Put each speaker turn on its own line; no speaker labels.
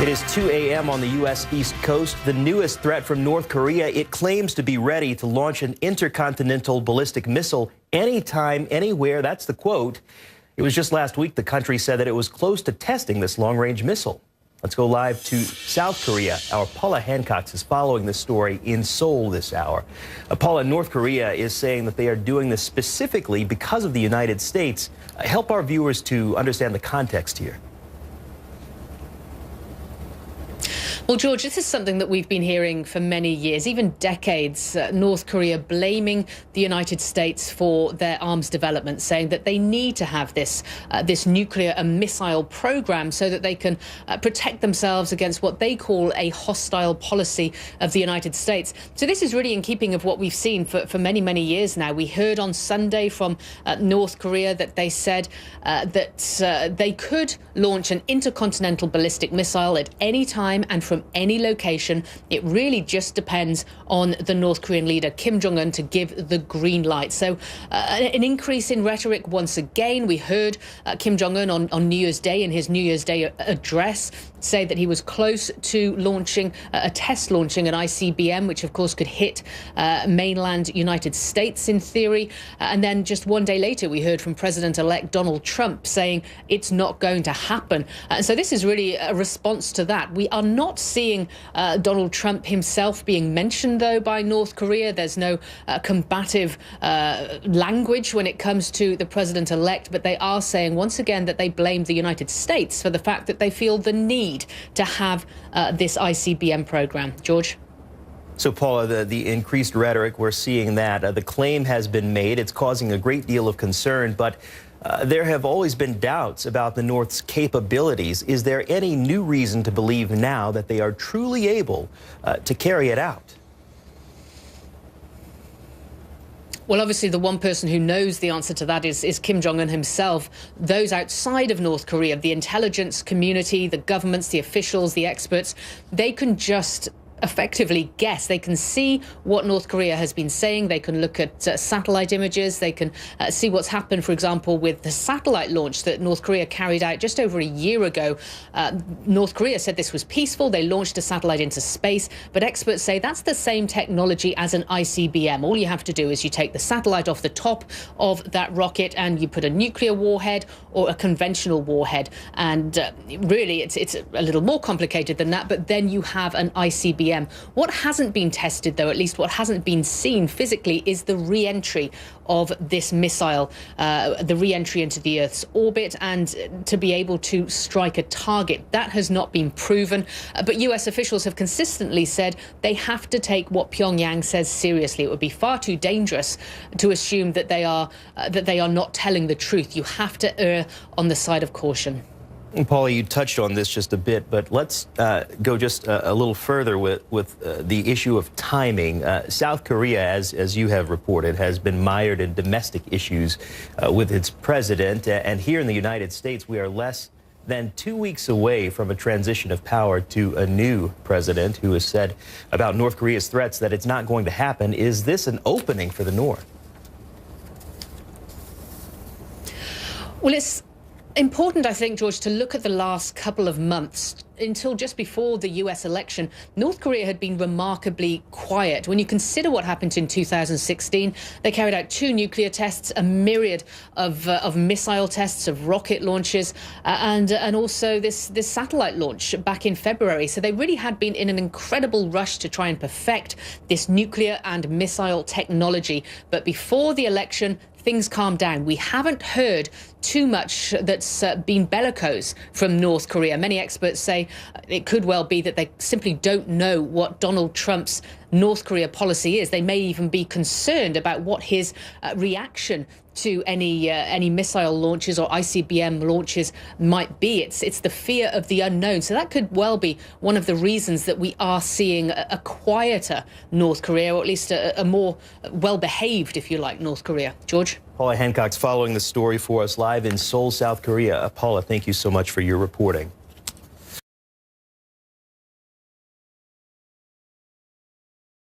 It is 2 a.m. on the U.S. East Coast. The newest threat from North Korea, it claims to be ready to launch an intercontinental ballistic missile anytime, anywhere. That's the quote. It was just last week the country said that it was close to testing this long-range missile. Let's go live to South Korea. Our Paula Hancock is following this story in Seoul this hour. Paula, North Korea is saying that they are doing this specifically because of the United States. Help our viewers to understand the context here.
Well, George, this is something that we've been hearing for many years, even decades. North Korea blaming the United States for their arms development, saying that they need to have this nuclear and missile program so that they can protect themselves against what they call a hostile policy of the United States. So this is really in keeping of what we've seen for many, many years now. We heard on Sunday from North Korea that they said that they could launch an intercontinental ballistic missile at any time and from any location. It really just depends on the North Korean leader, Kim Jong-un, to give the green light. So an increase in rhetoric once again. We heard Kim Jong-un on New Year's Day in his New Year's Day address say that he was close to launching launching an ICBM, which of course could hit mainland United States in theory. And then just one day later, we heard from President-elect Donald Trump saying it's not going to happen. And so this is really a response to that. We are not seeing Donald Trump himself being mentioned, though, by North Korea. There's no combative language when it comes to the president-elect, but they are saying once again that they blame the United States for the fact that they feel the need to have this ICBM program. George?
So, Paula, the increased rhetoric, we're seeing that. The claim has been made. It's causing a great deal of concern, but there have always been doubts about the North's capabilities. Is there any new reason to believe now that they are truly able to carry it out?
Well, obviously, the one person who knows the answer to that is Kim Jong-un himself. Those outside of North Korea, the intelligence community, the governments, the officials, the experts, they can just effectively guess. They can see what North Korea has been saying. They can look at satellite images. They can see what's happened, for example, with the satellite launch that North Korea carried out just over a year ago. North Korea said this was peaceful. They launched a satellite into space, but experts say that's the same technology as an ICBM. All you have to do is you take the satellite off the top of that rocket and you put a nuclear warhead or a conventional warhead. And really, it's a little more complicated than that, but then you have an ICBM. What hasn't been tested, though, at least what hasn't been seen physically, is the re-entry of this missile, the re-entry into the Earth's orbit and to be able to strike a target. That has not been proven, but US officials have consistently said they have to take what Pyongyang says seriously. It would be far too dangerous to assume that they are not telling the truth. You have to err on the side of caution.
And Paula, you touched on this just a bit, but let's go just a little further with the issue of timing. South Korea, as you have reported, has been mired in domestic issues with its president. And here in the United States, we are less than 2 weeks away from a transition of power to a new president who has said about North Korea's threats that it's not going to happen. Is this an opening for the North?
Well, it's important, I think, George, to look at the last couple of months. Until just before the US election, North Korea had been remarkably quiet. When you consider what happened in 2016, they carried out 2 nuclear tests, a myriad of missile tests, of rocket launches, and also this satellite launch back in February. So they really had been in an incredible rush to try and perfect this nuclear and missile technology. But before the election, things calmed down. We haven't heard too much that's been bellicose from North Korea. Many experts say it could well be that they simply don't know what Donald Trump's North Korea policy is. They may even be concerned about what his reaction to any missile launches or ICBM launches might be. It's the fear of the unknown. So that could well be one of the reasons that we are seeing a quieter North Korea, or at least a more well-behaved, if you like, North Korea. George?
Paula Hancock's following the story for us live in Seoul, South Korea. Paula, thank you so much for your reporting.